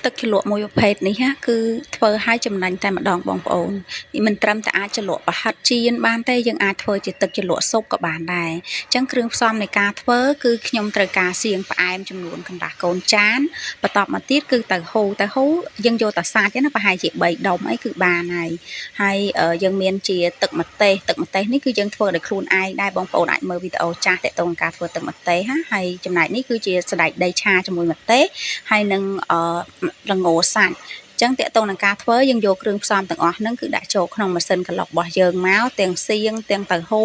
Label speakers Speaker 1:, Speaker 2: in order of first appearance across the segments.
Speaker 1: ទឹកជ្រលក់មួយប្រភេទនេះណាគឺធ្វើឲ្យចំណេញតែម្ដងបងប្អូននេះមិនត្រឹមតែអាចជ្រលក់ប្រហិតចៀនបានទេយើងអាចធ្វើជាទឹកជ្រលក់ស៊ុបក៏បានដែរអញ្ចឹងគ្រឿងផ្សំនៃការធ្វើគឺខ្ញុំត្រូវការសៀងផ្អែមចំនួនកន្លះកូនចានបន្ទាប់មកទៀតគឺទៅហ៊ូយើងយកតែសាច់ណាប្រហែលជា3ដុំអីគឺបានហើយយើងមានជាទឹកម្ទេសនេះគឺយើងធ្វើដោយខ្លួនឯងដែរបងប្អូនអាចមើលវីដេអូចាស់ទាក់ទងការធ្វើទឹកម្ទេសណាហើយចំណែកនេះគឺជាសណ្តែកដីឆាជាមួយម្ទេសហើយនឹងល្ងសាច់ចឹងតកតងនឹងការធ្វើយើងយកគ្រឿងផ្សំទាំងអស់ហ្នឹងគឺដាក់ចូលក្នុងម៉ាស៊ីនក្លុករបស់យើងមកទាំងសៀងទាំងទៅហ៊ូ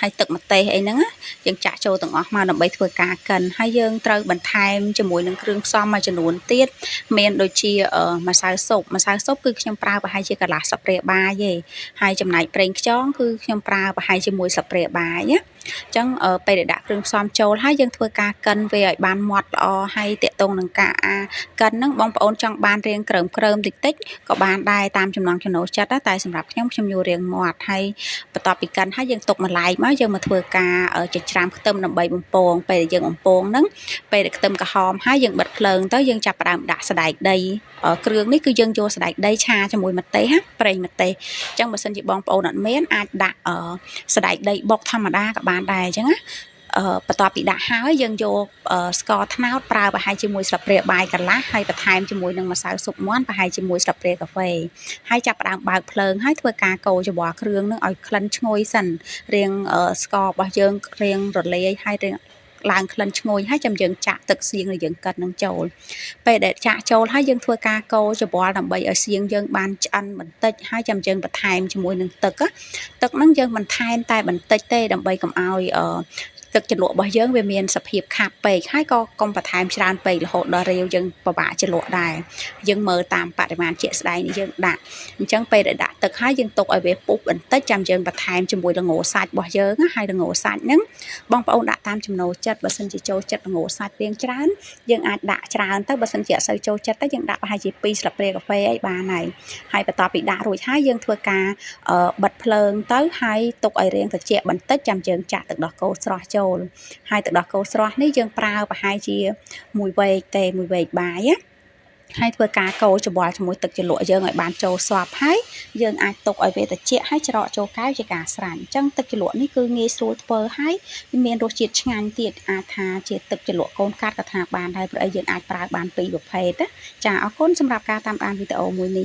Speaker 1: ហើយទឹកម្ទេសអីហ្នឹងយើងចាក់ចូលទាំងអស់មកដើម្បីធ្វើការកិនហើយយើងត្រូវបន្ថែមជាមួយនឹងគ្រឿងផ្សំមួយចំនួនទៀតមានដូចជាម្សៅស៊ុបគឺខ្ញុំប្រើប្រហែលជាកន្លះស្លាបព្រាបាយទេហើយចំណែកប្រេងខ្យងគឺខ្ញុំប្រើប្រហែលជា1ស្លាបព្រាបាយណាអញ្ចឹងពេលដែលដាក់គ្រឿងផ្សំចូលហើយយើងធ្វើការកិនវាឲ្យបានម៉ត់ល្អហើយតកតងនឹងការកិនហ្នឹងបងប្អូនចង់បានរាងក្រើមតិចក៏បានដែរតាមចំណង់ចំណូលចិត្តតែសម្រាប់ខ្ញុំយករាងម៉ត់ហើយបន្ទាប់ពីកិនហើយយើងទុកមួយឡែកមកយើងមកធ្វើការចិញ្ច្រាំខ្ទឹមដើម្បីបំពងពេលដែលយើងបំពងហ្នឹងពេលដែលខ្ទឹមក្រហមហើយយើងបិទភ្លើងទៅយើងចាប់ផ្ដើមដាក់សណ្តែកដីគ្រឿងនេះគឺយើងយកសណ្តែកដីឆាជាមួយម្ទេសណាប្រេងម្ទេសអញ្ចឹងបើសិនជាបងប្អូនអត់មានអាចដាក់សណ្តែកដីបុកធម្មតាក៏បានដែរអញ្ចឹងណាបន្ទាប់ពីដាក់ហើយយើងយកស្ករត្នោតប្រើប្រហែលជាមួយស្លាបព្រាបាយកន្លះហើយបន្ថែមជាមួយនឹងម្សៅស៊ុបមាន់ប្រហែលជាមួយស្លាបព្រាកាហ្វេហើយចាប់ផ្ដើមបើកភ្លើងហើយធ្វើការកូរច្របល់គ្រឿងនឹងឲ្យក្លិនឈ្ងុយសិនរាងស្កររបស់យើងរាងរលាយហើយរាងឡើងក្លិនឈ្ងុយហើយចាំយើងចាក់ទឹកសៀងដែលយើងកិននឹងចូលពេលដែលចាក់ចូលហើយយើងធ្វើការកូរច្របល់ដើម្បីឲ្យសៀងយើងបានឆ្អិនបន្តិចហើយចាំយើងបន្ថែមជាមួយនឹងទឹកហ្នឹងយើងបន្ថែមតែបន្តិចទេដើម្បីកុំឲ្យទឹកជ្រលក់របស់យើងវាមានសភាពខាប់ពេកហើយក៏កុំបន្ថែមច្រើនពេករហូតដល់រាវយើងពិបាកជ្រលក់ដែរយើងមើលតាមបរិមាណជាក់ស្ដែងនេះយើងដាក់អញ្ចឹងពេលដែលដាក់ទឹកហើយយើងទុកឲ្យវាពុះបន្តិចចាំយើងបន្ថែមជាមួយល្ងសាច់របស់យើងហើយល្ងសាច់ហ្នឹងបងប្អូនដាក់តាមចំណូលចិត្តបើសិនជាចូលចិត្តល្ងសាច់រាងច្រើនយើងអាចដាក់ច្រើនទៅបើសិនជាអត់សូវចូលចិត្តទៅយើងដាក់ប្រហែលជា2ស្លាបព្រាកាហ្វេអីបានហើយបន្ទាប់ពីដាក់រួចហើយយើងធ្វើការបិទភ្លើងទៅហើយទុកឲ្យរាងត្រជាក់បន្តិចចាំយើងចាក់ទឹកដោះគោស្រស់ចូលហើយទឹកដោះគោស្រស់នេះយើងប្រើប្រហែលជាមួយវែកបាយណាហើយធ្វើការកូរច្របល់ជាមួយទឹកជ្រលក់យើងឲ្យបានចូលសព្វហើយយើងអាចទុកឲ្យវាត្រជាក់ហើយច្រកចូលកែវជាការស្រេចអញ្ចឹងទឹកជ្រលក់នេះគឺងាយស្រួលធ្វើហើយមានរសជាតិឆ្ងាញ់ទៀតអាចថាជាទឹកជ្រលក់កូនកាត់ក៏ថាបានដែរព្រោះយើងអាចប្រើបានពីរប្រភេទចាអរគុណសម្រាប់ការតាមដានវីដេអូមួយនេះ